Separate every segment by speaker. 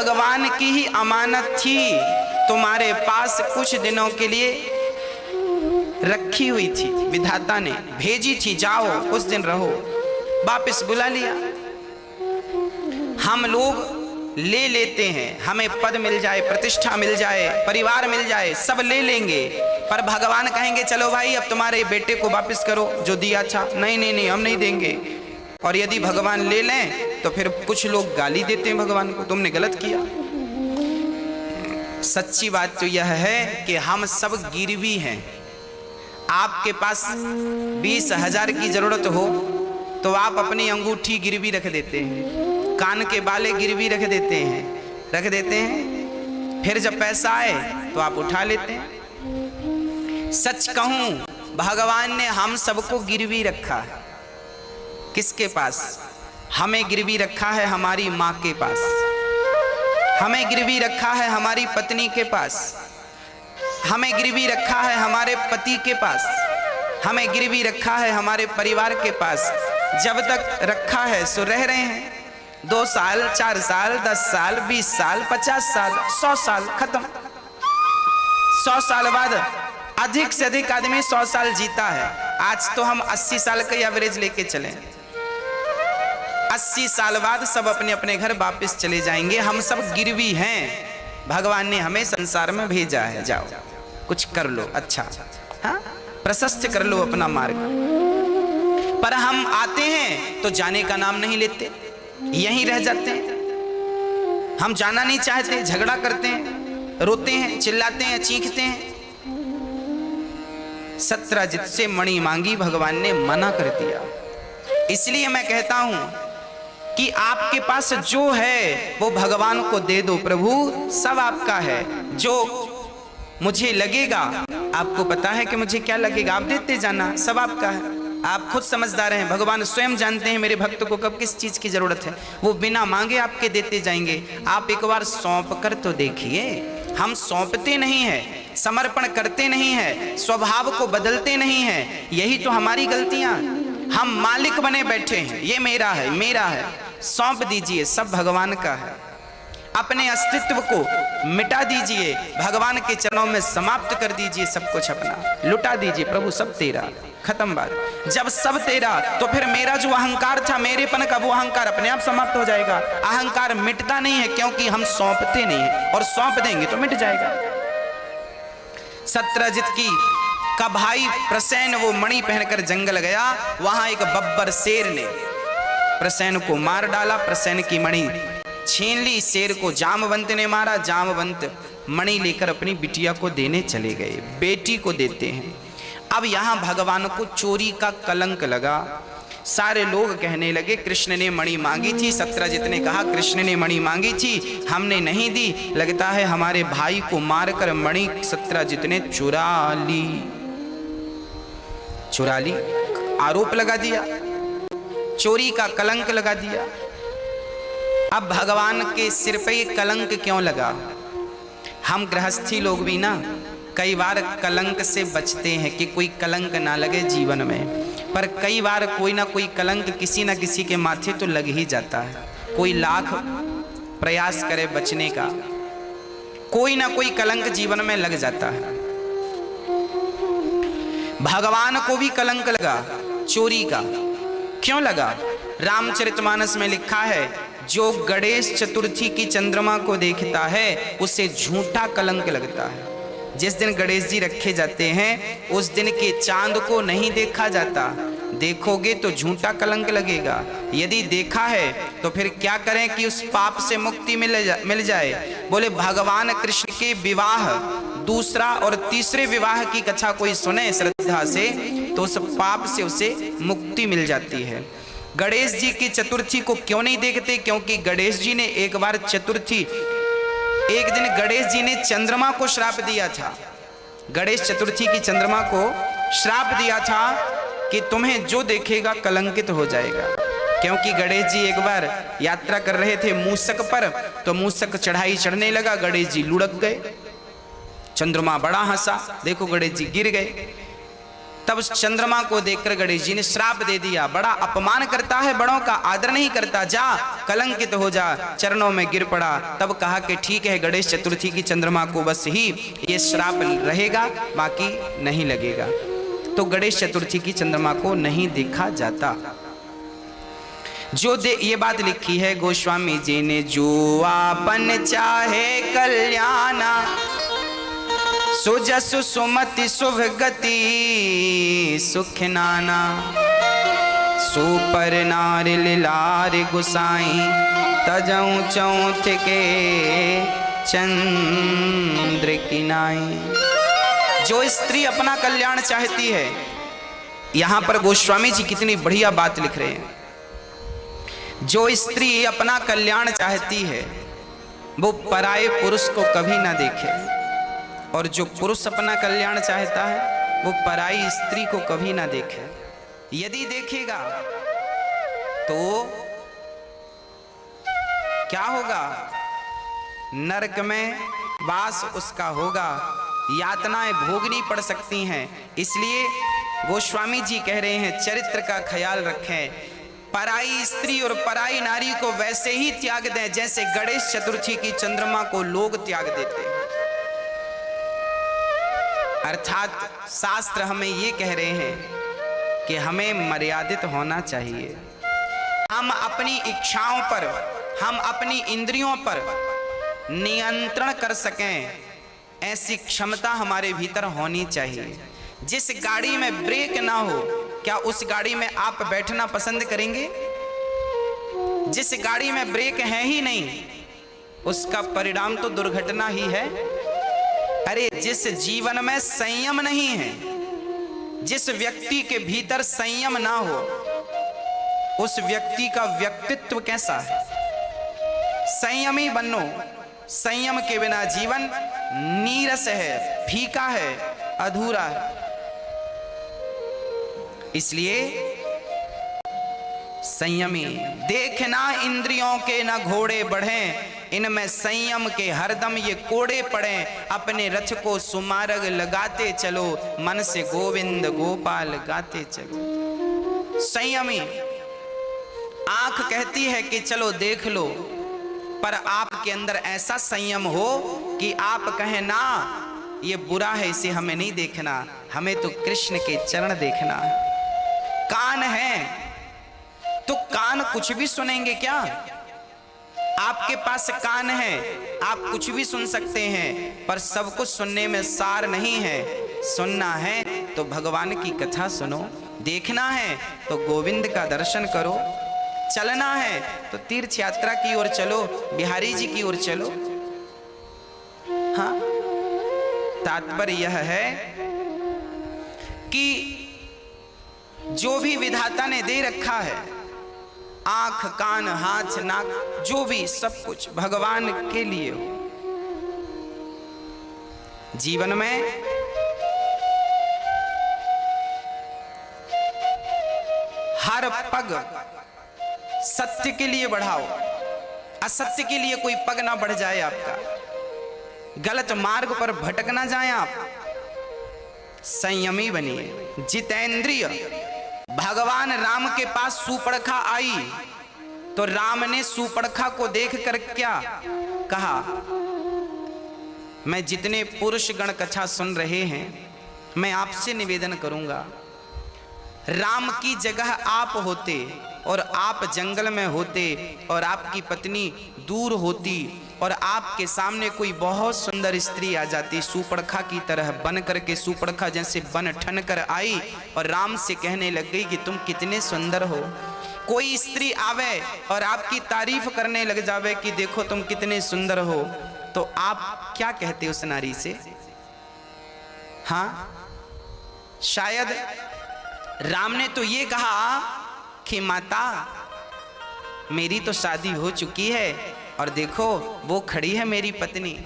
Speaker 1: भगवान की ही अमानत थी, तुम्हारे पास कुछ दिनों के लिए रखी हुई थी, विधाता ने भेजी थी, जाओ कुछ दिन रहो, वापस बुला लिया। हम लोग ले लेते हैं, हमें पद मिल जाए, प्रतिष्ठा मिल जाए, परिवार मिल जाए, सब ले लेंगे, पर भगवान कहेंगे चलो भाई अब तुम्हारे बेटे को वापस करो जो दिया था। नहीं नहीं नहीं, हम नहीं देंगे। और यदि भगवान ले लें तो फिर कुछ लोग गाली देते हैं भगवान को, तुमने गलत किया। सच्ची बात तो यह है कि हम सब गिरवी हैं। आपके पास 20,000 की जरूरत हो तो आप अपनी अंगूठी गिरवी रख देते हैं, कान के बाले गिरवी रख देते हैं, फिर जब पैसा आए तो आप उठा लेते हैं। सच कहूं, भगवान ने हम सबको गिरवी रखा है। किसके पास? हमें गिरवी रखा है हमारी माँ के पास, हमें गिरवी रखा है हमारी पत्नी के पास, हमें गिरवी रखा है हमारे पति के पास, हमें गिरवी रखा है हमारे परिवार के पास। जब तक रखा है सो रह रहे हैं। 2 साल, 4 साल, 10 साल, 20 साल, 50 साल, 100 साल, खत्म। 100 साल बाद अधिक से अधिक आदमी 100 साल जीता है। आज तो हम 80 साल का एवरेज लेके चले। 80 साल बाद सब अपने अपने घर वापस चले जाएंगे। हम सब गिरवी हैं, भगवान ने हमें संसार में भेजा है, जाओ कुछ कर लो, अच्छा हाँ, प्रशस्त कर लो अपना मार्ग। पर हम आते हैं तो जाने का नाम नहीं लेते, यहीं रह जाते हैं। हम जाना नहीं चाहते, झगड़ा करते हैं, रोते हैं, चिल्लाते हैं, चीखते हैं। सत्रजित से मणि मांगी, भगवान ने मना कर दिया। इसलिए मैं कहता हूं कि आपके पास जो है वो भगवान को दे दो। प्रभु सब आपका है, जो मुझे लगेगा, आपको पता है कि मुझे क्या लगेगा, आप देते जाना, सब आपका है। आप खुद समझदार हैं, भगवान स्वयं जानते हैं मेरे भक्त को कब किस चीज की जरूरत है। वो बिना मांगे आपके देते जाएंगे। आप एक बार सौंप कर तो देखिए। हम सौंपते नहीं हैं, समर्पण करते नहीं हैं, स्वभाव को बदलते नहीं हैं। यही तो हमारी गलतियां। हम मालिक बने बैठे हैं, ये मेरा है, मेरा है। सौंप दीजिए, सब भगवान का है। अपने अस्तित्व को मिटा दीजिए, भगवान के चरणों में समाप्त कर दीजिए, सब कुछ अपना लुटा दीजिए। प्रभु सब तेरा, खत्म बात। जब सब तेरा तो फिर मेरा जो अहंकार था, मेरेपन का, वो अहंकार अपने आप समाप्त हो जाएगा। अहंकार मिटता नहीं है क्योंकि हम सौंपते नहीं है, और सौंप देंगे तो मिट जाएगा। सत्रजित की का भाई प्रसेन वो मणि पहनकर जंगल गया, वहां एक बब्बर शेर ने प्रसेन को मार डाला। प्रसेन की मणि छीन ली, शेर को जामवंत ने मारा। जामवंत मणि लेकर अपनी बिटिया को देने चले गए, बेटी को देते हैं। अब यहां भगवान को चोरी का कलंक लगा। सारे लोग कहने लगे कृष्ण ने मणि मांगी थी। सत्रजित ने कहा कृष्ण ने मणि मांगी थी, हमने नहीं दी। लगता है हमारे भाई को मारकर मणि सत्रजित ने चुरा ली। आरोप लगा दिया, चोरी का कलंक लगा दिया। अब भगवान के सिर पे ये कलंक क्यों लगा? हम गृहस्थी लोग भी ना कई बार कलंक से बचते हैं कि कोई कलंक ना लगे जीवन में, पर कई बार कोई ना कोई कलंक किसी ना किसी के माथे तो लग ही जाता है। कोई लाख प्रयास करे बचने का, कोई ना कोई कलंक जीवन में लग जाता है। भगवान को भी कलंक लगा चोरी का। क्यों लगा? रामचरितमानस में लिखा है, जो गणेश चतुर्थी की चंद्रमा को देखता है उसे झूठा कलंक लगता है। जिस दिन गणेश जी रखे जाते हैं उस दिन के चांद को नहीं देखा जाता, देखोगे तो झूठा कलंक लगेगा। यदि देखा है तो फिर क्या करें कि उस पाप से मुक्ति मिल जाए। बोले भगवान कृष्ण के विवाह, दूसरा और तीसरे विवाह की कथा कोई सुने श्रद्धा से तो उस पाप से उसे मुक्ति मिल जाती है। गणेश जी की चतुर्थी को क्यों नहीं देखते? क्योंकि गणेश जी ने एक बार एक दिन गणेश जी ने चंद्रमा को श्राप दिया था। गणेश चतुर्थी की चंद्रमा को श्राप दिया था कि तुम्हें जो देखेगा कलंकित हो जाएगा। क्योंकि गणेश जी एक बार यात्रा कर रहे थे मूषक पर, तो मूषक चढ़ाई चढ़ने लगा, गणेश जी लुढ़क गए। चंद्रमा बड़ा हंसा, देखो गणेश जी गिर गए। तब उस चंद्रमा को देखकर गणेश जी ने श्राप दे दिया, बड़ा अपमान करता है, बड़ों का आदर नहीं करता, जा कलंकित हो जा, चरणों में गिर पड़ा। तब कहा कि ठीक है, गणेश चतुर्थी की चंद्रमा को बस ही ये श्राप रहेगा, बाकी नहीं लगेगा। तो गणेश चतुर्थी की चंद्रमा को नहीं देखा जाता। ये बात लिखी है गोस्वामी जी ने, जो आपन चाहे कल्याणा, सुजसु सुमति शुभ गति सुख नाना, सुपर नार लार गुसाई, तजऊ चौथ के चंद्र की नाई। जो स्त्री अपना कल्याण चाहती है, यहां पर गोस्वामी जी कितनी बढ़िया बात लिख रहे हैं। जो स्त्री अपना कल्याण चाहती है वो पराये पुरुष को कभी ना देखे, और जो पुरुष अपना कल्याण चाहता है वो पराई स्त्री को कभी ना देखे। यदि देखेगा तो क्या होगा? नरक में वास उसका होगा, यातनाएं भोगनी पड़ सकती हैं। इसलिए गोस्वामी जी कह रहे हैं चरित्र का ख्याल रखें, पराई स्त्री और पराई नारी को वैसे ही त्याग दें जैसे गणेश चतुर्थी की चंद्रमा को लोग त्याग देते हैं। अर्थात शास्त्र हमें ये कह रहे हैं कि हमें मर्यादित होना चाहिए। हम अपनी इच्छाओं पर, हम अपनी इंद्रियों पर नियंत्रण कर सकें, ऐसी क्षमता हमारे भीतर होनी चाहिए। जिस गाड़ी में ब्रेक ना हो, क्या उस गाड़ी में आप बैठना पसंद करेंगे? जिस गाड़ी में ब्रेक है ही नहीं, उसका परिणाम तो दुर्घटना ही है। अरे जिस जीवन में संयम नहीं है, जिस व्यक्ति के भीतर संयम ना हो, उस व्यक्ति का व्यक्तित्व कैसा है? संयमी बनो, संयम के बिना जीवन नीरस है, फीका है, अधूरा है। इसलिए संयमी, देखना इंद्रियों के न घोड़े बढ़ें, इनमें संयम के हरदम ये कोड़े पड़े। अपने रथ को सुमार्ग लगाते चलो, मन से गोविंद गोपाल गाते चलो। संयमी आंख कहती है कि चलो देख लो, पर आपके अंदर ऐसा संयम हो कि आप कहें ना ये बुरा है, इसे हमें नहीं देखना, हमें तो कृष्ण के चरण देखना है। कान है तो कान कुछ भी सुनेंगे क्या? आपके पास कान है, आप कुछ भी सुन सकते हैं, पर सब कुछ सुनने में सार नहीं है। सुनना है तो भगवान की कथा सुनो, देखना है तो गोविंद का दर्शन करो, चलना है तो तीर्थ यात्रा की ओर चलो, बिहारी जी की ओर चलो। हाँ, तात्पर्य यह है कि जो भी विधाता ने दे रखा है, आंख, कान, हाथ, नाक, जो भी सब कुछ भगवान के लिए हो। जीवन में हर पग सत्य के लिए बढ़ाओ, असत्य के लिए कोई पग ना बढ़ जाए आपका, गलत मार्ग पर भटक ना जाए आप। संयमी बनिए, जितेंद्रिय। भगवान राम के पास सूपड़खा आई तो राम ने सूपड़खा को देखकर क्या कहा? मैं जितने पुरुष गण कथा सुन रहे हैं, मैं आपसे निवेदन करूंगा, राम की जगह आप होते और आप जंगल में होते और आपकी पत्नी दूर होती और आपके सामने कोई बहुत सुंदर स्त्री आ जाती, सूपड़खा की तरह बन करके, सूपड़खा जैसे बन ठन कर आई और राम से कहने लग गई कि तुम कितने सुंदर हो। कोई स्त्री आवे और आपकी तारीफ करने लग जावे कि देखो तुम कितने सुंदर हो, तो आप क्या कहते उस नारी से? हाँ, शायद राम ने तो ये कहा कि माता मेरी तो शादी हो चुकी है और देखो वो खड़ी है मेरी पत्नी।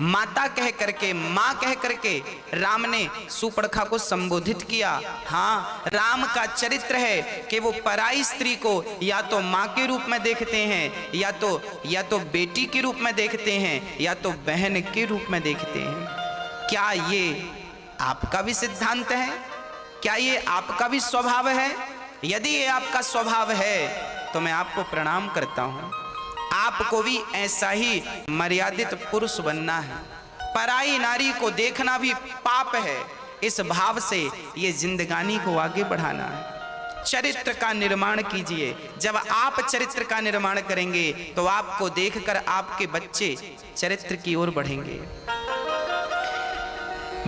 Speaker 1: माता कह करके, माँ कह करके राम ने सूपड़खा को संबोधित किया। हाँ, राम का चरित्र है कि वो पराई स्त्री को या तो माँ के रूप में देखते हैं, या तो बेटी के रूप में देखते हैं, या तो बहन के रूप में देखते हैं। क्या ये आपका भी सिद्धांत है? क्या ये आपका भी स्वभाव है? यदि ये आपका स्वभाव है तो मैं आपको प्रणाम करता हूं। आपको भी ऐसा ही मर्यादित पुरुष बनना है। पराई नारी को देखना भी पाप है। इस भाव से ये जिंदगानी को आगे बढ़ाना है। चरित्र का निर्माण कीजिए। जब आप चरित्र का निर्माण करेंगे तो आपको देखकर आपके बच्चे चरित्र की ओर बढ़ेंगे।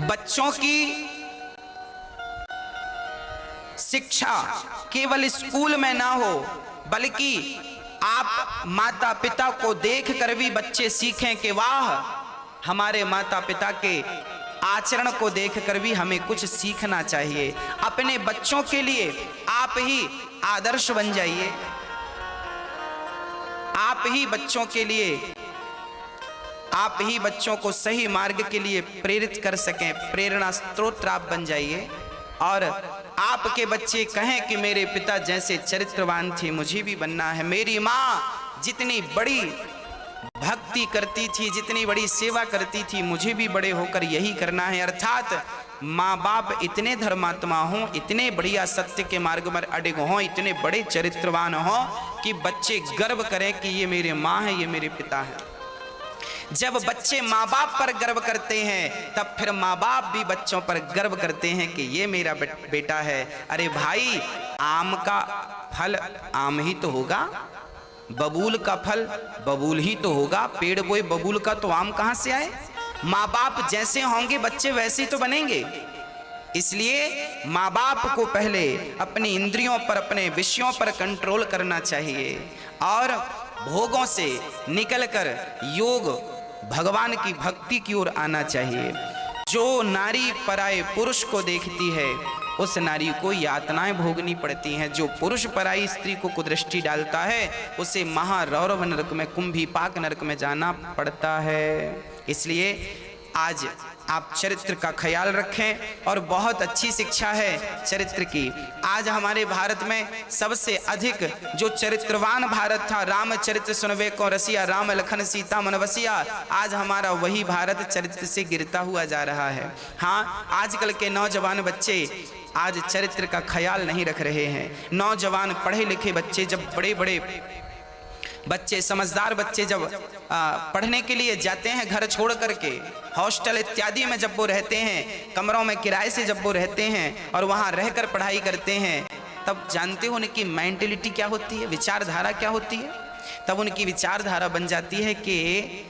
Speaker 1: बच्चों की शिक्षा केवल स्कूल में ना हो, बल्कि आप माता पिता को देखकर भी बच्चे सीखें कि वाह, हमारे माता पिता के आचरण को देखकर भी हमें कुछ सीखना चाहिए। अपने बच्चों के लिए आप ही आदर्श बन जाइए। आप ही बच्चों के लिए, आप ही बच्चों को सही मार्ग के लिए प्रेरित कर सकें। प्रेरणा स्रोत आप बन जाइए और आपके बच्चे कहें कि मेरे पिता जैसे चरित्रवान थे, मुझे भी बनना है। मेरी माँ जितनी बड़ी भक्ति करती थी, जितनी बड़ी सेवा करती थी, मुझे भी बड़े होकर यही करना है। अर्थात माँ बाप इतने धर्मात्मा हों, इतने बढ़िया सत्य के मार्ग पर अडिग हों, इतने बड़े चरित्रवान हों कि बच्चे गर्व करें कि ये मेरे माँ है, ये मेरे पिता है। जब बच्चे माँ बाप पर गर्व करते हैं तब फिर माँ बाप भी बच्चों पर गर्व करते हैं कि ये मेरा बेटा है। अरे भाई, आम का फल आम ही तो होगा, बबूल का फल बबूल ही तो होगा। पेड़ बोए बबूल का तो आम कहाँ से आए? माँ बाप जैसे होंगे बच्चे वैसे ही तो बनेंगे। इसलिए माँ बाप को पहले अपनी इंद्रियों पर, अपने विषयों पर कंट्रोल करना चाहिए और भोगों से निकलकर योग भगवान की भक्ति की ओर आना चाहिए। जो नारी पराये पुरुष को देखती है उस नारी को यातनाएं भोगनी पड़ती हैं। जो पुरुष पराई स्त्री को कुदृष्टि डालता है उसे महारौरव नरक में, कुंभीपाक नरक में जाना पड़ता है। इसलिए आज आप चरित्र का ख्याल रखें और बहुत अच्छी शिक्षा है चरित्र की। आज हमारे भारत में सबसे अधिक जो चरित्रवान भारत था, रामचरित्र सुनवे को रसिया, राम लखन सीता मन बसिया, आज हमारा वही भारत चरित्र से गिरता हुआ जा रहा है। हाँ, आजकल के नौजवान बच्चे आज चरित्र का ख्याल नहीं रख रहे हैं। नौजवान पढ़े लिखे बच्चे, जब बड़े बड़े बच्चे, समझदार बच्चे जब पढ़ने के लिए जाते हैं घर छोड़ करके, हॉस्टल इत्यादि में जब वो रहते हैं, कमरों में किराए से जब वो रहते हैं और वहाँ रहकर पढ़ाई करते हैं, तब जानते हो उनकी मेंटेलिटी क्या होती है, विचारधारा क्या होती है। तब उनकी विचारधारा बन जाती है कि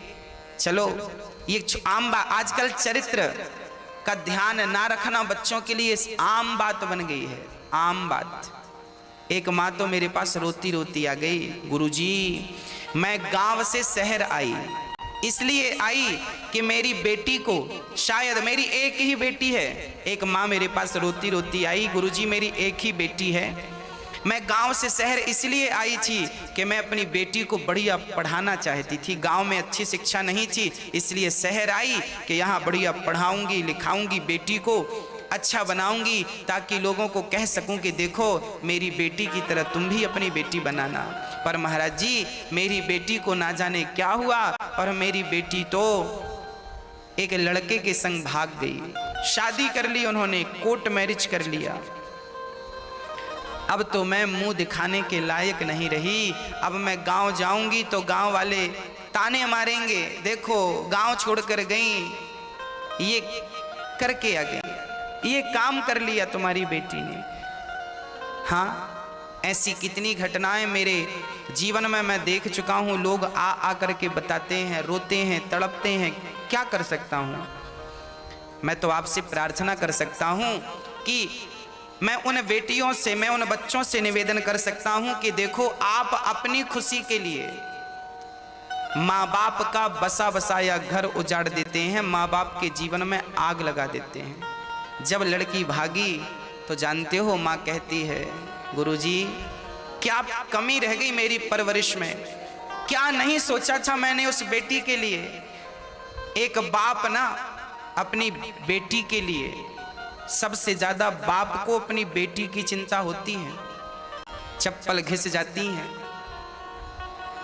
Speaker 1: चलो ये आम बात, आजकल चरित्र का ध्यान ना रखना बच्चों के लिए आम बात बन गई है, आम बात। एक माँ तो मेरे पास रोती रोती आ गई, गुरुजी मैं गांव से शहर आई, इसलिए आई कि मेरी बेटी को, शायद मेरी एक ही बेटी है। एक माँ मेरे पास रोती रोती आई, गुरुजी मेरी एक ही बेटी है, मैं गांव से शहर इसलिए आई थी कि मैं अपनी बेटी को बढ़िया पढ़ाना चाहती थी। गांव में अच्छी शिक्षा नहीं थी, इसलिए शहर आई कि यहाँ बढ़िया पढ़ाऊंगी लिखाऊंगी, बेटी को अच्छा बनाऊंगी, ताकि लोगों को कह सकूं कि देखो मेरी बेटी की तरह तुम भी अपनी बेटी बनाना। पर महाराज जी, मेरी बेटी को ना जाने क्या हुआ और मेरी बेटी तो एक लड़के के संग भाग गई। शादी कर ली उन्होंने, कोर्ट मैरिज कर लिया। अब तो मैं मुंह दिखाने के लायक नहीं रही। अब मैं गांव जाऊंगी तो गांव वाले ताने मारेंगे, देखो गांव छोड़कर गई, ये करके आ गई, ये काम कर लिया तुम्हारी बेटी ने। हाँ, ऐसी कितनी घटनाएं मेरे जीवन में मैं देख चुका हूं। लोग आ करके बताते हैं, रोते हैं, तड़पते हैं। क्या कर सकता हूं मैं? तो आपसे प्रार्थना कर सकता हूं कि मैं उन बेटियों से, मैं उन बच्चों से निवेदन कर सकता हूं कि देखो, आप अपनी खुशी के लिए माँ बाप का बसा बसाया घर उजाड़ देते हैं, माँ बाप के जीवन में आग लगा देते हैं। जब लड़की भागी तो जानते हो माँ कहती है, गुरुजी क्या कमी रह गई मेरी परवरिश में, क्या नहीं सोचा था मैंने उस बेटी के लिए। एक बाप ना अपनी बेटी के लिए, सबसे ज्यादा बाप को अपनी बेटी की चिंता होती है। चप्पल घिस जाती हैं,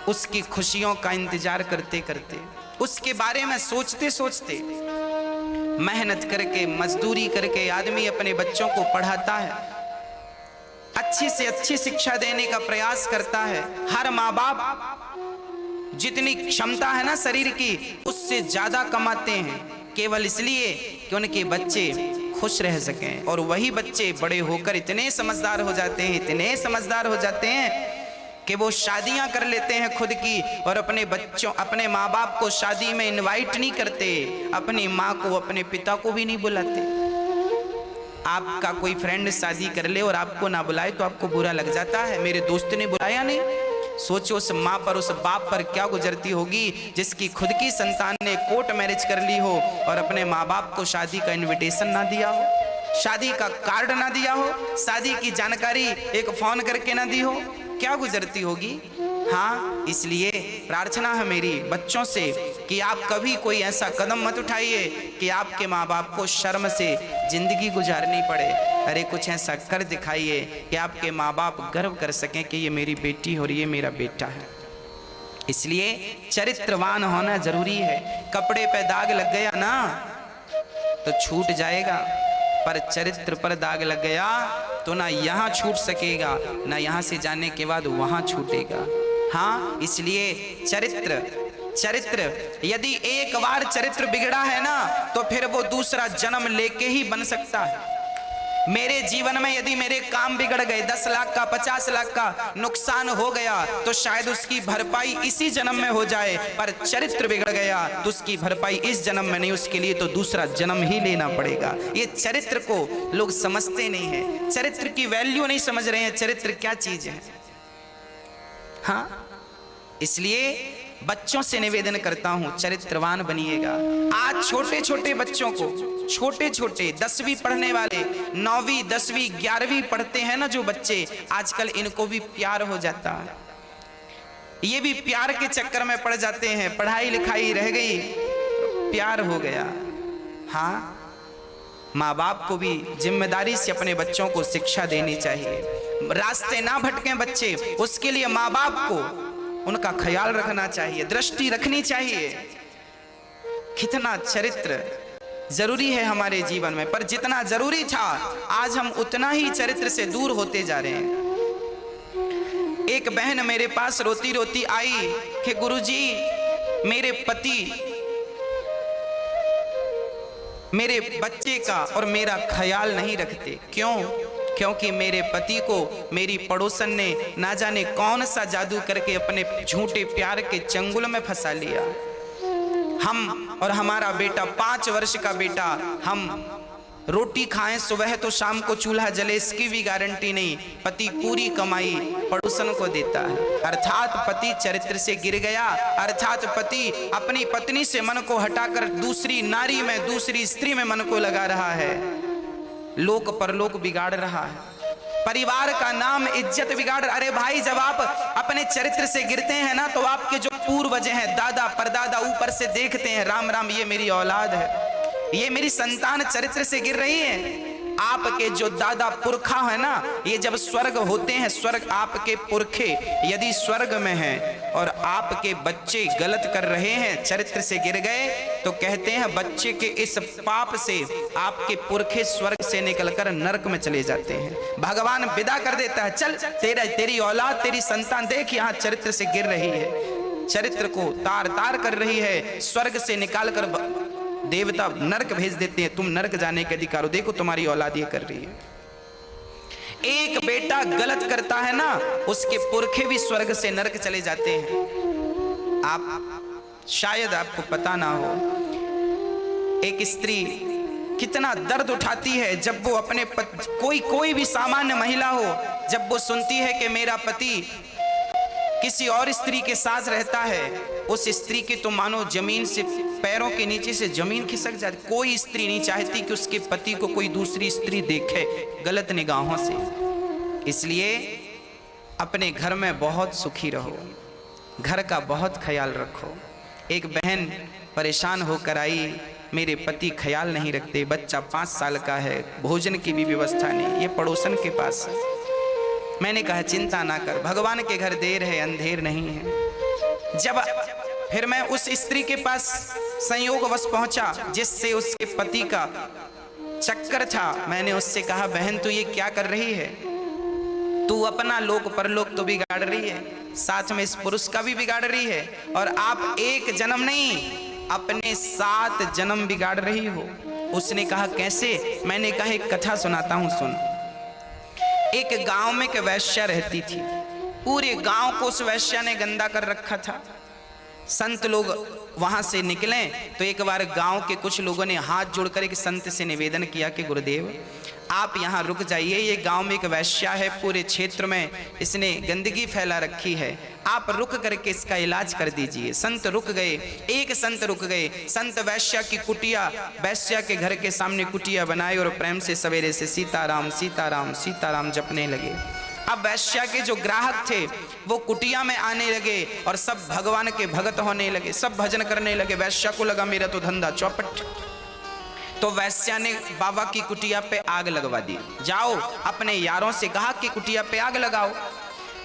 Speaker 1: उसकी खुशियों का इंतजार करते करते, उसके बारे में सोचते सोचते। मेहनत करके मजदूरी करके आदमी अपने बच्चों को पढ़ाता है, अच्छी से अच्छी शिक्षा देने का प्रयास करता है। हर माँ बाप जितनी क्षमता है ना शरीर की, उससे ज्यादा कमाते हैं, केवल इसलिए कि उनके बच्चे खुश रह सकें। और वही बच्चे बड़े होकर इतने समझदार हो जाते हैं, इतने समझदार हो जाते हैं कि वो शादियां कर लेते हैं खुद की, और अपने बच्चों, अपने माँ बाप को शादी में इनवाइट नहीं करते, अपनी माँ को, अपने पिता को भी नहीं बुलाते। आपका कोई फ्रेंड शादी कर ले और आपको ना बुलाए तो आपको बुरा लग जाता है, मेरे दोस्त ने बुलाया नहीं। सोचो उस माँ पर, उस बाप पर क्या गुजरती होगी जिसकी खुद की संतान ने कोर्ट मैरिज कर ली हो और अपने माँ बाप को शादी का इनविटेशन ना दिया हो, शादी का कार्ड ना दिया हो, शादी की जानकारी एक फोन करके ना दी हो, क्या गुजरती होगी। हाँ, इसलिए प्रार्थना है मेरी बच्चों से कि आप कभी कोई ऐसा कदम मत उठाइए कि आपके माँ बाप को शर्म से जिंदगी गुजारनी पड़े। अरे कुछ ऐसा कर दिखाइए कि आपके माँ बाप गर्व कर सकें कि ये मेरी बेटी और ये मेरा बेटा है। इसलिए चरित्रवान होना जरूरी है। कपड़े पे दाग लग गया ना तो छूट जाएगा, पर चरित्र पर दाग लग गया तो ना यहाँ छूट सकेगा, ना यहाँ से जाने के बाद वहाँ छूटेगा। हाँ, इसलिए चरित्र यदि एक बार चरित्र बिगड़ा है ना तो फिर वो दूसरा जन्म लेके ही बन सकता है। मेरे जीवन में यदि मेरे काम बिगड़ गए, 10 लाख का 50 लाख का नुकसान हो गया तो शायद उसकी भरपाई इसी जन्म में हो जाए, पर चरित्र बिगड़ गया तो उसकी भरपाई इस जन्म में नहीं, उसके लिए तो दूसरा जन्म ही लेना पड़ेगा। ये चरित्र को लोग समझते नहीं है, चरित्र की वैल्यू नहीं समझ रहे हैं, चरित्र क्या चीज है। हाँ, इसलिए बच्चों से निवेदन करता हूं चरित्रवान बनिएगा। आज छोटे छोटे बच्चों को, छोटे छोटे 10वीं पढ़ने वाले, 9वीं 10वीं 11वीं पढ़ते हैं ना जो बच्चे, आजकल इनको भी प्यार हो जाता है, ये भी प्यार के चक्कर में पड़ जाते हैं। पढ़ाई लिखाई रह गई, प्यार हो गया। हाँ, माँ बाप को भी जिम्मेदारी से अपने बच्चों को शिक्षा देनी चाहिए, रास्ते ना भटकें बच्चे, उसके लिए माँ बाप को उनका ख्याल रखना चाहिए, दृष्टि रखनी चाहिए। कितना चरित्र जरूरी है हमारे जीवन में, पर जितना जरूरी था आज हम उतना ही चरित्र से दूर होते जा रहे हैं। एक बहन मेरे पास रोती रोती आई कि गुरुजी मेरे पति मेरे बच्चे का और मेरा ख्याल नहीं रखते। क्यों? क्योंकि मेरे पति को मेरी पड़ोसन ने ना जाने कौन सा जादू करके अपने झूठे प्यार के चंगुल में फंसा लिया। हम और हमारा बेटा, 5 वर्ष का बेटा, हम रोटी खाएं सुबह तो शाम को चूल्हा जले इसकी भी गारंटी नहीं। पति पूरी कमाई पड़ोसन को देता है, अर्थात पति चरित्र से गिर गया, अर्थात पति अपनी पत्नी से मन को हटाकर दूसरी नारी में, दूसरी स्त्री में मन को लगा रहा है, लोक परलोक बिगाड़ रहा है, परिवार का नाम इज्जत बिगाड़। अरे भाई, जब आप अपने चरित्र से गिरते हैं ना तो आपके जो पूर्वज हैं, दादा परदादा, ऊपर से देखते हैं राम राम ये मेरी औलाद है, ये मेरी संतान चरित्र से गिर रही है। आपके जो दादा पुरखा है ना, ये जब स्वर्ग होते हैं, स्वर्ग आपके पुरखे यदि स्वर्ग में हैं और आपके बच्चे गलत कर रहे हैं, चरित्र से गिर गए, तो कहते हैं बच्चे के इस पाप से आपके पुरखे स्वर्ग से निकलकर नरक में चले जाते हैं। भगवान विदा कर देता है, चल तेरी औलाद, तेरी संतान देख यहाँ चरित्र से गिर रही है, चरित्र को तार तार कर रही है, स्वर्ग से निकाल कर देवता नरक भेज देते हैं, तुम नरक जाने के अधिकार हो, देखो तुम्हारी औलाद ये कर रही है। एक बेटा गलत करता है ना, उसके पुरखे भी स्वर्ग से नरक चले जाते हैं। आप शायद आपको पता ना हो, एक स्त्री कितना दर्द उठाती है जब वो अपने कोई भी सामान्य महिला हो, जब वो सुनती है कि मेरा पति किसी और स्त्री के साथ रहता है, उस स्त्री की तो मानो जमीन से, पैरों के नीचे से जमीन खिसक जाती। कोई स्त्री नहीं चाहती कि उसके पति को कोई दूसरी स्त्री देखे गलत निगाहों से। इसलिए अपने घर में बहुत सुखी रहो, घर का बहुत ख्याल रखो। एक बहन परेशान होकर आई, मेरे पति ख्याल नहीं रखते, बच्चा 5 साल का है, भोजन की भी व्यवस्था नहीं, ये पड़ोसन के पास है। मैंने कहा चिंता ना कर, भगवान के घर देर है अंधेर नहीं है। जब फिर मैं उस स्त्री के पास संयोगवश पहुंचा जिससे उसके पति का चक्कर था। मैंने उससे कहा, बहन तू ये क्या कर रही है? तू अपना लोक परलोक तो बिगाड़ रही है, साथ में इस पुरुष का भी बिगाड़ रही है, और आप एक जन्म नहीं अपने 7 जन्म बिगाड़ रही हो। उसने कहा, कैसे? मैंने कहा, एक कथा सुनाता हूं, सुन। एक गांव में एक वैश्या रहती थी। पूरे गांव को उस वैश्या ने गंदा कर रखा था। संत लोग वहां से निकले तो एक बार गांव के कुछ लोगों ने हाथ जोड़कर एक संत से निवेदन किया कि गुरुदेव आप यहाँ रुक जाइए, ये गांव में एक वैश्या है, पूरे क्षेत्र में इसने गंदगी फैला रखी है, आप रुक करके इसका इलाज कर दीजिए। संत रुक गए, एक संत रुक गए। संत वैश्या की कुटिया, वैश्या के घर के सामने कुटिया बनाई और प्रेम से सवेरे से सीताराम सीताराम सीताराम जपने लगे। अब वैश्या के जो ग्राहक थे वो कुटिया में आने लगे और सब भगवान के भगत होने लगे, सब भजन करने लगे। वैश्या को लगा मेरा तो धंधा चौपट। तो वैश्या ने बाबा की कुटिया पे आग लगवा दी। जाओ अपने यारों से कहा कि कुटिया पे आग लगाओ।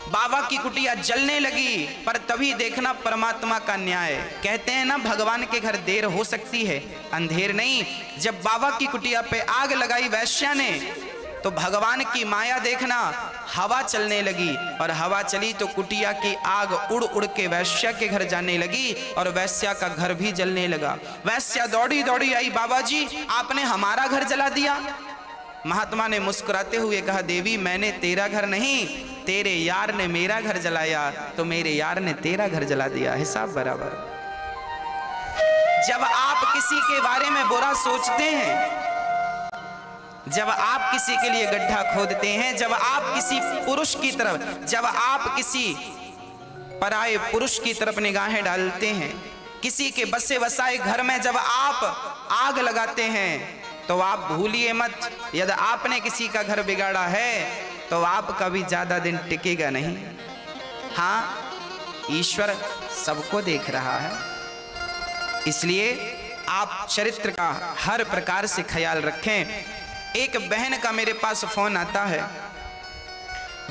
Speaker 1: बाबा की कुटिया जलने लगी। पर तभी देखना परमात्मा का न्याय। कहते हैं ना, भगवान के घर देर हो सकती है, अंधेर नहीं। जब बाबा की कुटिया पे आग लगाई वैश्या ने, तो भगवान की माया देखना, हवा चलने लगी और हवा चली तो कुटिया की आग उड़ उड़ के वैश्या के घर जाने लगी और वैश्या का घर भी जलने लगा। वैश्या दौड़ी दौड़ी आई, बाबा जी आपने हमारा घर जला दिया। महात्मा ने मुस्कुराते हुए कहा, देवी मैंने तेरा घर नहीं, तेरे यार ने मेरा घर जलाया, तो मेरे यार ने तेरा घर जला दिया, हिसाब बराबर। जब आप किसी के बारे में बुरा सोचते हैं, जब आप किसी के लिए गड्ढा खोदते हैं, जब आप किसी पुरुष की तरफ, जब आप किसी पराये पुरुष की तरफ निगाहें डालते हैं, किसी के बसे बसाए घर में जब आप आग लगाते हैं, तो आप भूलिए मत, यदि आपने किसी का घर बिगाड़ा है तो आपका भी ज्यादा दिन टिकेगा नहीं। हाँ, ईश्वर सबको देख रहा है, इसलिए आप चरित्र का हर प्रकार से ख्याल रखें। एक बहन का मेरे पास फोन आता है,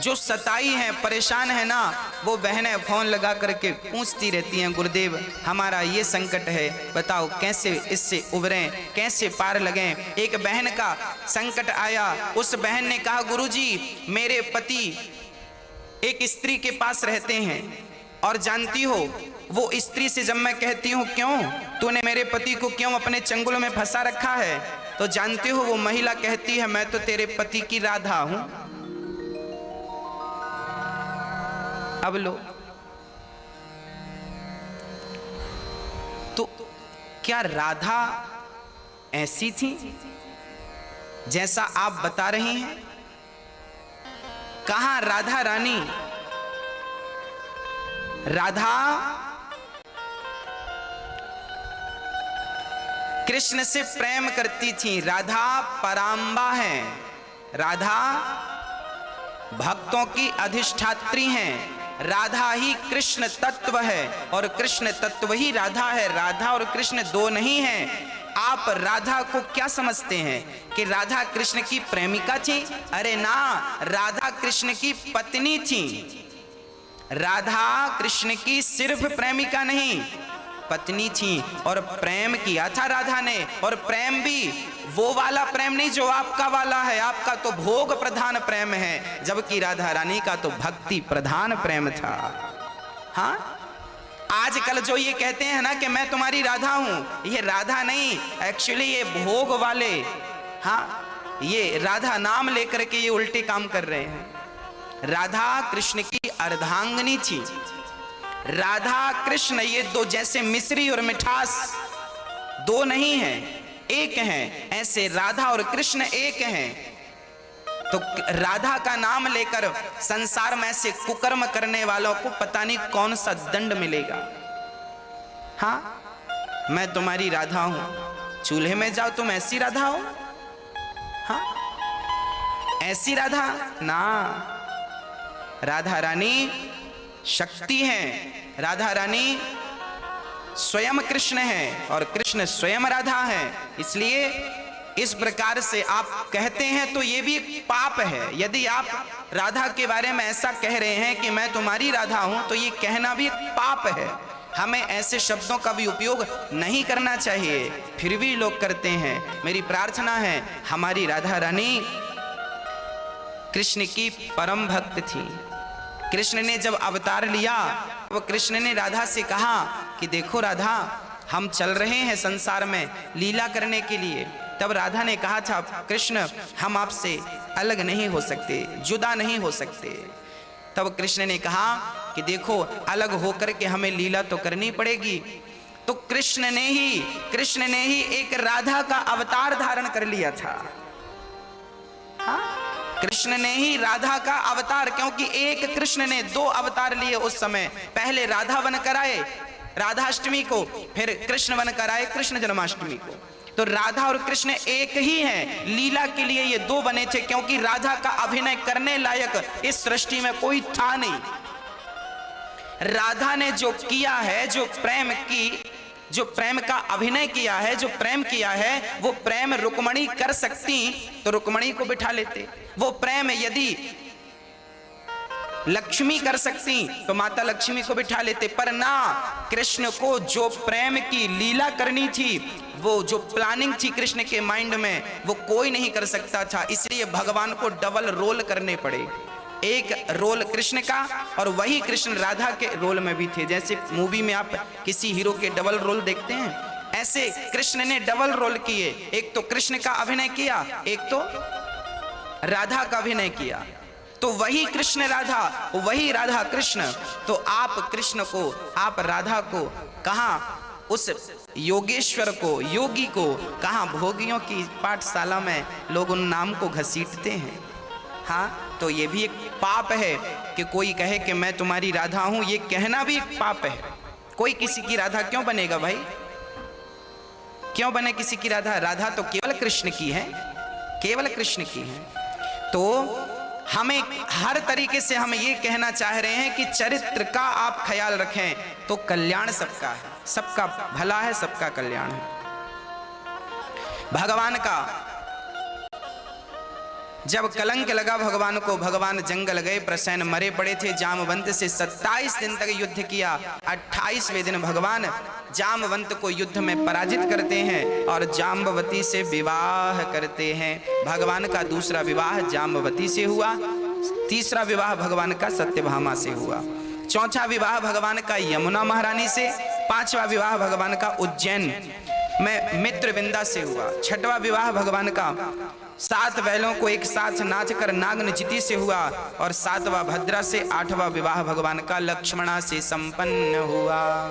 Speaker 1: जो सताई है, परेशान है ना, वो बहनें फोन लगा करके पूछती रहती हैं, गुरुदेव हमारा ये संकट है, बताओ कैसे इससे उबरें, कैसे पार लगें। एक बहन का संकट आया, उस बहन ने कहा, गुरुजी मेरे पति एक स्त्री के पास रहते हैं, और जानती हो वो स्त्री से जब मैं कहती हूँ क्यों तूने मेरे पति को क्यों अपने चंगुल में फंसा रखा है, तो जानते हो वो महिला कहती है, मैं तो तेरे पति की राधा हूं। अब लो, तो क्या राधा ऐसी थी जैसा आप बता रही हैं? कहां राधा रानी? राधा कृष्ण से प्रेम करती थी। राधा परांबा है, राधा भक्तों की अधिष्ठात्री हैं। राधा ही कृष्ण तत्व है और कृष्ण तत्व ही राधा है। राधा और कृष्ण दो नहीं हैं। आप राधा को क्या समझते हैं कि राधा कृष्ण की प्रेमिका थी? अरे ना, राधा कृष्ण की पत्नी थी। राधा कृष्ण की सिर्फ प्रेमिका नहीं, पत्नी थी, और प्रेम किया था राधा ने। और प्रेम भी वो वाला प्रेम नहीं जो आपका वाला है, आपका तो भोग प्रधान प्रेम है, जबकि राधा रानी का तो भक्ति प्रधान प्रेम था। हाँ, आजकल जो ये कहते हैं ना कि मैं तुम्हारी राधा हूं, ये राधा नहीं, एक्चुअली ये भोग वाले, हाँ, ये राधा नाम लेकर के ये उल्टे काम कर रहे हैं। राधा कृष्ण की अर्धांगिनी थी। राधा कृष्ण ये दो, जैसे मिश्री और मिठास दो नहीं हैं, एक हैं, ऐसे राधा और कृष्ण एक हैं। तो राधा का नाम लेकर संसार में से कुकर्म करने वालों को पता नहीं कौन सा दंड मिलेगा। हाँ, मैं तुम्हारी राधा हूं, चूल्हे में जाओ तुम ऐसी राधा हो? हाँ, ऐसी राधा ना। राधा रानी शक्ति है, राधा रानी स्वयं कृष्ण है और कृष्ण स्वयं राधा है। इसलिए इस प्रकार से आप कहते हैं तो ये भी एक पाप है। यदि आप राधा के बारे में ऐसा कह रहे हैं कि मैं तुम्हारी राधा हूं, तो ये कहना भी एक पाप है। हमें ऐसे शब्दों का भी उपयोग नहीं करना चाहिए, फिर भी लोग करते हैं। मेरी प्रार्थना है, हमारी राधा रानी कृष्ण की परम भक्त थी। कृष्ण ने जब अवतार लिया, वो कृष्ण ने राधा से कहा कि देखो राधा, हम चल रहे हैं संसार में लीला करने के लिए। तब राधा ने कहा था, कृष्ण हम आपसे अलग नहीं हो सकते, जुदा नहीं हो सकते। तब कृष्ण ने कहा कि देखो, अलग होकर के हमें लीला तो करनी पड़ेगी। तो कृष्ण ने ही एक राधा का अवतार धारण कर लिया था। कृष्ण ने ही राधा का अवतार, क्योंकि एक कृष्ण ने दो अवतार लिए उस समय। पहले राधा बनकर आए राधाष्टमी को, फिर कृष्ण बनकर आए कृष्ण जन्माष्टमी को। तो राधा और कृष्ण एक ही हैं, लीला के लिए ये दो बने थे, क्योंकि राधा का अभिनय करने लायक इस सृष्टि में कोई था नहीं। राधा ने जो किया है, जो प्रेम का अभिनय किया है, जो प्रेम किया है, वो प्रेम रुक्मणी कर सकती तो रुक्मणी को बिठा लेते। वो प्रेम यदि लक्ष्मी कर सकती तो माता लक्ष्मी को बिठा लेते। पर ना, कृष्ण को जो प्रेम की लीला करनी थी, वो जो प्लानिंग थी कृष्ण के माइंड में, वो कोई नहीं कर सकता था। इसलिए भगवान को डबल रोल करने पड़े। एक रोल कृष्ण का और वही कृष्ण राधा के रोल में भी थे। जैसे मूवी में आप किसी हीरो के डबल रोल देखते हैं, ऐसे कृष्ण ने डबल रोल किए। एक तो कृष्ण का अभिनय किया, एक तो राधा का अभिनय किया। तो वही कृष्ण राधा, वही राधा कृष्ण। तो आप कृष्ण को, आप राधा को कहाँ, उस योगेश्वर को, योगी को कहाँ, भोगियों की पाठशाला में लोग उन नाम को घसीटते हैं। हाँ, तो ये भी एक पाप है कि कोई कहे कि मैं तुम्हारी राधा हूं। ये कहना भी एक पाप है। कोई किसी की राधा क्यों बनेगा भाई? क्यों बने किसी की राधा? राधा तो केवल कृष्ण की है, केवल कृष्ण की है। तो हमें हर तरीके से हम ये कहना चाह रहे हैं कि चरित्र का आप ख्याल रखें तो कल्याण सबका है, सबका भला है, सबका कल्याण है। भगवान का जब कलंक लगा भगवान को, भगवान जंगल गए, प्रसन्न मरे पड़े थे। जामवंत से 27 दिन तक युद्ध किया। 28वें दिन भगवान जामवंत को युद्ध में पराजित करते हैं और जाम्बवती से विवाह करते हैं। भगवान का दूसरा विवाह जाम्बवती से हुआ, तीसरा विवाह भगवान का सत्यभामा से हुआ, चौथा विवाह भगवान का यमुना महारानी से, पांचवा विवाह भगवान का उज्जैन में मित्रविंदा से हुआ, छठवा विवाह भगवान का 7 बैलों को एक साथ नाच कर नागनचिति से हुआ और 7वां भद्रा से, 8वां विवाह भगवान का लक्ष्मणा से संपन्न हुआ।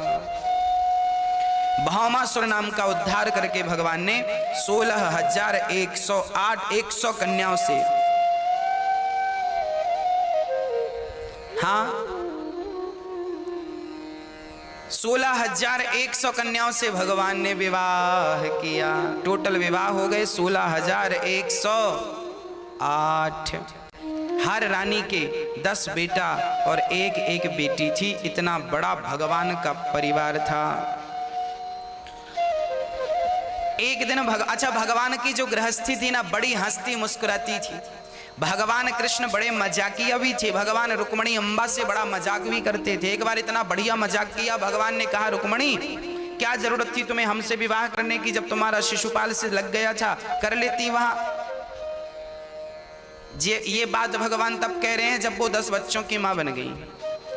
Speaker 1: भौमासुर नाम का उद्धार करके भगवान ने 16,108 कन्याओं से, हाँ 16,100 कन्याओं से भगवान ने विवाह किया। टोटल विवाह हो गए 16,108। हर रानी के 10 बेटा और एक बेटी थी। इतना बड़ा भगवान का परिवार था। एक दिन भगवान की जो गृहस्थी थी ना, बड़ी हंसती मुस्कुराती थी। भगवान कृष्ण बड़े मजाकिया भी थे। भगवान रुक्मणी अम्बा से बड़ा मजाक भी करते थे। एक बार इतना बढ़िया मजाक किया, भगवान ने कहा, रुक्मणी क्या जरूरत थी तुम्हें हमसे विवाह करने की, जब तुम्हारा शिशुपाल से लग गया था, कर लेती वहां। ये बात भगवान तब कह रहे हैं जब वो 10 बच्चों की मां बन गई,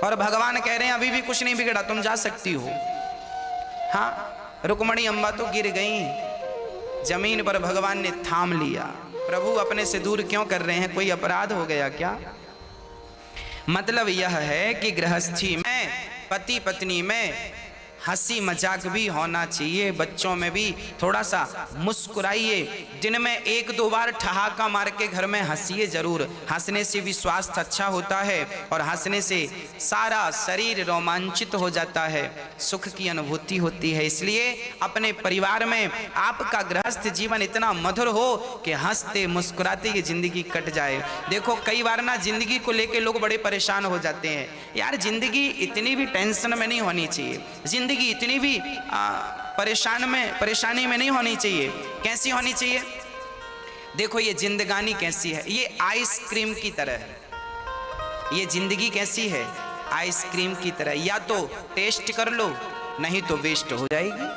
Speaker 1: और भगवान कह रहे हैं अभी भी कुछ नहीं बिगड़ा, तुम जा सकती हो। हाँ, रुक्मणी अम्बा तो गिर गई जमीन पर। भगवान ने थाम लिया। प्रभु अपने से दूर क्यों कर रहे हैं? कोई अपराध हो गया क्या? मतलब यह है कि गृहस्थी में, पति पत्नी में हंसी मजाक भी होना चाहिए। बच्चों में भी थोड़ा सा मुस्कुराइए। दिन में 1-2 बार ठहाका मार के घर में हंसिए जरूर। हंसने से भी स्वास्थ्य अच्छा होता है और हंसने से सारा शरीर रोमांचित हो जाता है, सुख की अनुभूति होती है। इसलिए अपने परिवार में आपका गृहस्थ जीवन इतना मधुर हो कि हंसते मुस्कुराते ये जिंदगी कट जाए। देखो कई बार ना जिंदगी को लेके लोग बड़े परेशान हो जाते हैं। यार जिंदगी इतनी भी टेंशन में नहीं होनी चाहिए, जिंदगी इतनी भी परेशानी में नहीं होनी चाहिए। कैसी होनी चाहिए? देखो ये जिंदगानी कैसी है, ये आइसक्रीम की तरह है। ये जिंदगी कैसी है? आइसक्रीम की तरह। या तो टेस्ट कर लो नहीं तो वेस्ट हो जाएगी।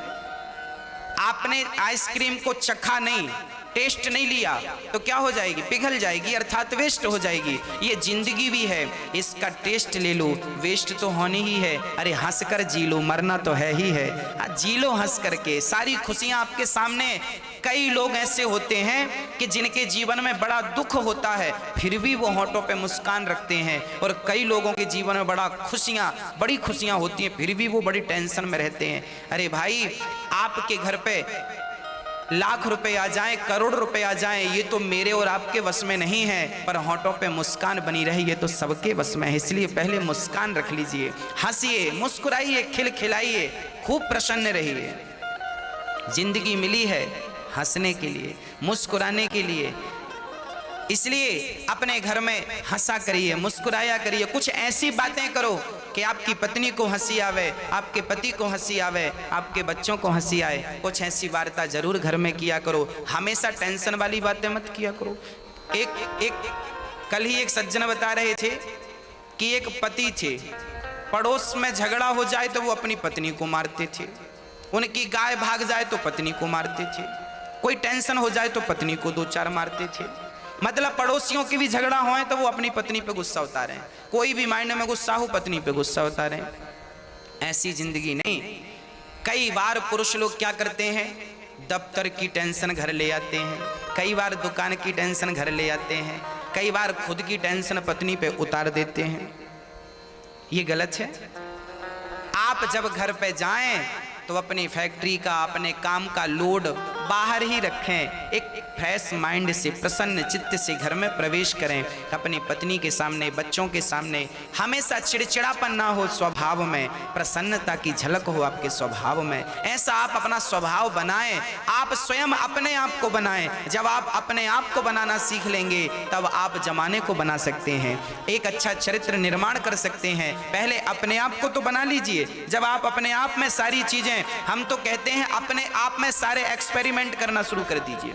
Speaker 1: आपने आइसक्रीम को चखा नहीं, टेस्ट नहीं लिया तो क्या हो जाएगी? पिघल जाएगी, अर्थात वेस्ट हो जाएगी। ये जिंदगी भी है, इसका टेस्ट ले लो, वेस्ट तो होनी ही है। अरे हंस कर जी लो, मरना तो है ही है, जी लो हंस करके। सारी खुशियां आपके सामने। कई लोग ऐसे होते हैं कि जिनके जीवन में बड़ा दुख होता है फिर भी वो होंठों पे मुस्कान रखते हैं, और कई लोगों के जीवन में बड़ी खुशियां होती हैं फिर भी वो बड़ी टेंशन में रहते हैं। अरे भाई, आपके घर पे लाख रुपए आ जाएं, करोड़ रुपए आ जाएं, ये तो मेरे और आपके वश में नहीं है, पर होंठों पे मुस्कान बनी रही ये तो सबके वश में है। इसलिए पहले मुस्कान रख लीजिए, हंसिए, मुस्कुराइए, खिलखिलाइए, खूब प्रसन्न रहिए। जिंदगी मिली है हंसने के लिए, मुस्कुराने के लिए, इसलिए अपने घर में हंसा करिए, मुस्कुराया करिए। कुछ ऐसी बातें करो कि आपकी पत्नी को हंसी आवे, आपके पति को हंसी आवे, आपके बच्चों को हंसी आए। कुछ ऐसी वार्ता जरूर घर में किया करो, हमेशा टेंशन वाली बातें मत किया करो। कल ही एक सज्जन बता रहे थे कि एक पति थे, पड़ोस में झगड़ा हो जाए तो वो अपनी पत्नी को मारते थे, उनकी गाय भाग जाए तो पत्नी को मारते थे, कोई टेंशन हो जाए तो पत्नी को 2-4 मारते थे। मतलब पड़ोसियों की भी झगड़ा होए तो वो अपनी पत्नी पे गुस्सा उतारें, कोई भी मायने में गुस्सा हो पत्नी पे गुस्सा उतारें। ऐसी जिंदगी नहीं। कई बार पुरुष लोग क्या करते हैं, दफ्तर की टेंशन घर ले आते हैं, कई बार दुकान की टेंशन घर ले आते हैं, कई बार खुद की टेंशन पत्नी पे उतार देते हैं। ये गलत है। आप जब घर पे जाएं तो अपनी फैक्ट्री का, अपने काम का लोड बाहर ही रखें, एक फ्रेश माइंड से, प्रसन्न चित्त से घर में प्रवेश करें। अपनी पत्नी के सामने, बच्चों के सामने हमेशा चिड़चिड़ापन ना हो, स्वभाव में प्रसन्नता की झलक हो आपके स्वभाव में। ऐसा आप अपना स्वभाव बनाएं, आप स्वयं अपने आप को बनाएं। जब आप अपने आप को बनाना सीख लेंगे तब आप जमाने को बना सकते हैं, एक अच्छा चरित्र निर्माण कर सकते हैं। पहले अपने आप को तो बना लीजिए। जब आप अपने आप में सारी चीजें, हम तो कहते हैं अपने आप में सारे एक्सपेरिमेंट करना शुरू कर दीजिए।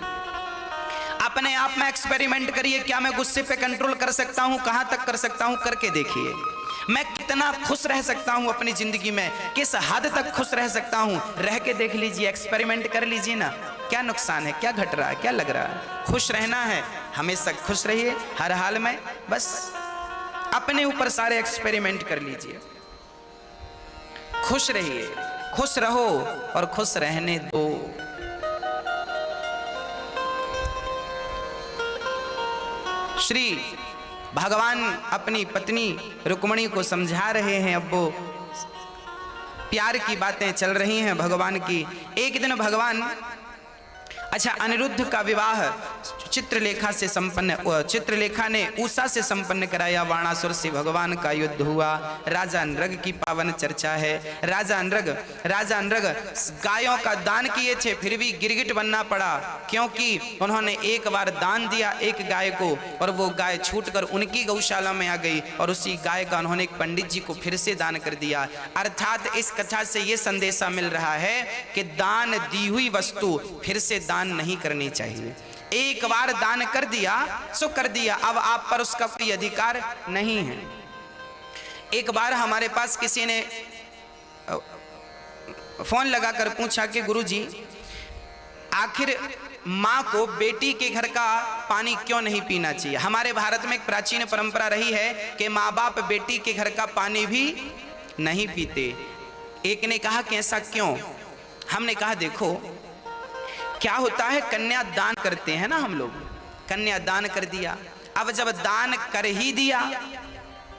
Speaker 1: अपने आप में एक्सपेरिमेंट करिए, क्या मैं गुस्से पे कंट्रोल कर सकता हूं, कहां तक कर सकता हूं, करके देखिए। मैं कितना खुश रह सकता हूं अपनी जिंदगी में, किस हद तक खुश रह सकता हूं, रह के देख लीजिए, एक्सपेरिमेंट कर लीजिए ना। क्या नुकसान है, क्या घट रहा है, क्या लग रहा है? खुश रहना है, हमेशा खुश रहिए हर हाल में। बस अपने ऊपर सारे एक्सपेरिमेंट कर लीजिए, खुश रहिए, खुश रहो और खुश रहने दो। श्री भगवान अपनी पत्नी रुक्मिणी को समझा रहे हैं। अब वो प्यार की बातें चल रही हैं भगवान की। एक दिन भगवान, अच्छा, अनिरुद्ध का विवाह चित्रलेखा ने उषा से संपन्न कराया। वाणासुर से भगवान का युद्ध हुआ। राजा नृग की पावन चर्चा है। राजा नृग गायों का दान किए थे, फिर भी गिरगिट बनना पड़ा, क्योंकि उन्होंने एक बार दान दिया एक गाय को, और वो गाय छूटकर उनकी गौशाला में आ गई, और उसी गाय का उन्होंने एक पंडित जी को फिर से दान कर दिया। अर्थात इस कथा से ये संदेशा मिल रहा है कि दान दी हुई वस्तु फिर से दान नहीं करनी चाहिए। एक बार दान कर दिया सो कर दिया, अब आप पर उसका कोई अधिकार नहीं है। एक बार हमारे पास किसी ने फोन लगाकर पूछा कि गुरुजी, आखिर माँ को बेटी के घर का पानी क्यों नहीं पीना चाहिए? हमारे भारत में एक प्राचीन परंपरा रही है कि माँ बाप बेटी के घर का पानी भी नहीं पीते। एक ने कहा कि ऐसा क्यों? हमने कहा देखो, क्या होता है, कन्या दान करते हैं ना हम लोग, कन्या दान कर दिया। अब जब दान कर ही दिया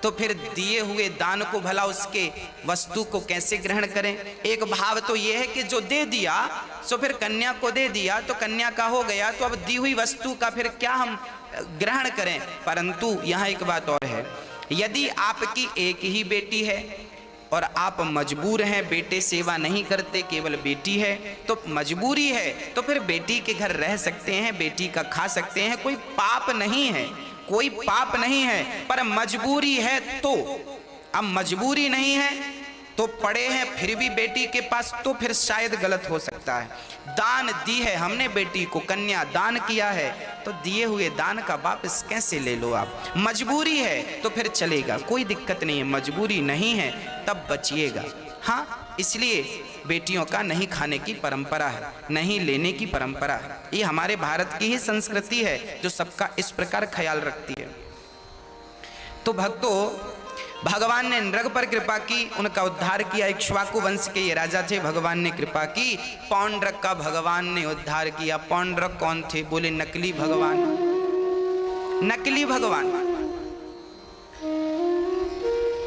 Speaker 1: तो फिर दिए हुए दान को भला उसके वस्तु को कैसे ग्रहण करें? एक भाव तो यह है कि जो दे दिया सो फिर कन्या को दे दिया तो कन्या का हो गया, तो अब दी हुई वस्तु का फिर क्या हम ग्रहण करें? परंतु यहाँ एक बात और है, यदि आपकी एक ही बेटी है और आप मजबूर हैं, बेटे सेवा नहीं करते, केवल बेटी है, तो मजबूरी है, तो फिर बेटी के घर रह सकते हैं, बेटी का खा सकते हैं, कोई पाप नहीं है, कोई पाप नहीं है। पर मजबूरी है तो, अब मजबूरी नहीं है तो पड़े हैं फिर भी बेटी के पास, तो फिर शायद गलत हो सकता है। दान दी है हमने बेटी को, कन्या दान किया है, तो दिए हुए दान का वापस कैसे ले लो आप? मजबूरी है तो फिर चलेगा, कोई दिक्कत नहीं है। मजबूरी नहीं है तब बचिएगा। हाँ, इसलिए बेटियों का नहीं खाने की परंपरा है, नहीं लेने की परंपरा है। ये हमारे भारत की ही संस्कृति है जो सबका इस प्रकार ख्याल रखती है। तो भक्तों, भगवान ने नृग पर कृपा की, उनका उद्धार किया। इक्ष्वाकु वंश के ये राजा थे, भगवान ने कृपा की, पौंड्रक का भगवान ने उद्धार किया। पौंड्रक कौन थे? बोले नकली भगवान, नकली भगवान।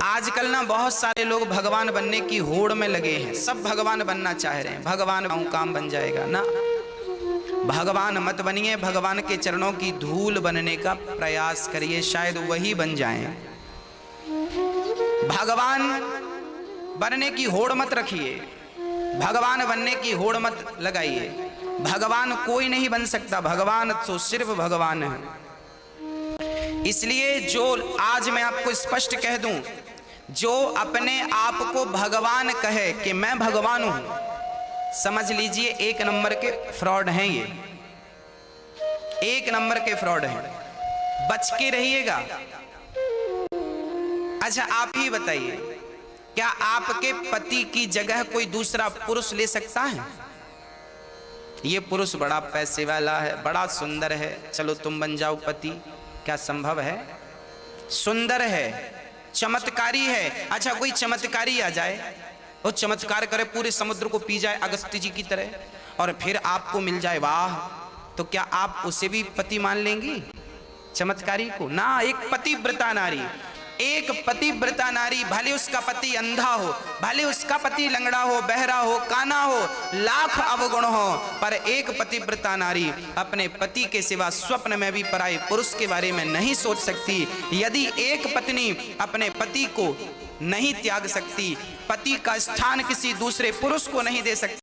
Speaker 1: आजकल ना बहुत सारे लोग भगवान बनने की होड़ में लगे हैं, सब भगवान बनना चाह रहे हैं। भगवान काम बन जाएगा ना, भगवान मत बनिए, भगवान के चरणों की धूल बनने का प्रयास करिए, शायद वही बन जाएं। भगवान बनने की होड़ मत रखिए, भगवान बनने की होड़ मत लगाइए। भगवान कोई नहीं बन सकता, भगवान तो सिर्फ भगवान है। इसलिए जो आज मैं आपको स्पष्ट कह दूं, जो अपने आप को भगवान कहे कि मैं भगवान हूं, समझ लीजिए एक नंबर के फ्रॉड हैं, ये एक नंबर के फ्रॉड हैं, बच के रहिएगा। अच्छा आप ही बताइए, क्या आपके पति की जगह कोई दूसरा पुरुष ले सकता है? ये पुरुष बड़ा पैसे वाला है, बड़ा सुंदर है, चलो तुम बन जाओ पति, क्या संभव है? सुंदर है, चमत्कारी है, अच्छा कोई चमत्कारी आ जाए, वो चमत्कार करे, पूरे समुद्र को पी जाए अगस्त्य जी की तरह, और फिर आपको मिल जाए, वाह, तो क्या आप उसे भी पति मान लेंगी, चमत्कारी को? ना, एक पतिव्रता नारी, एक पतिव्रता नारी, भले उसका पति अंधा हो, भले उसका पति लंगड़ा हो, बहरा हो, काना हो, लाख अवगुण हो, पर एक पतिव्रता नारी अपने पति के सिवा स्वप्न में भी पराये पुरुष के बारे में नहीं सोच सकती। यदि एक पत्नी अपने पति को नहीं त्याग सकती, पति का स्थान किसी दूसरे पुरुष को नहीं दे सकती,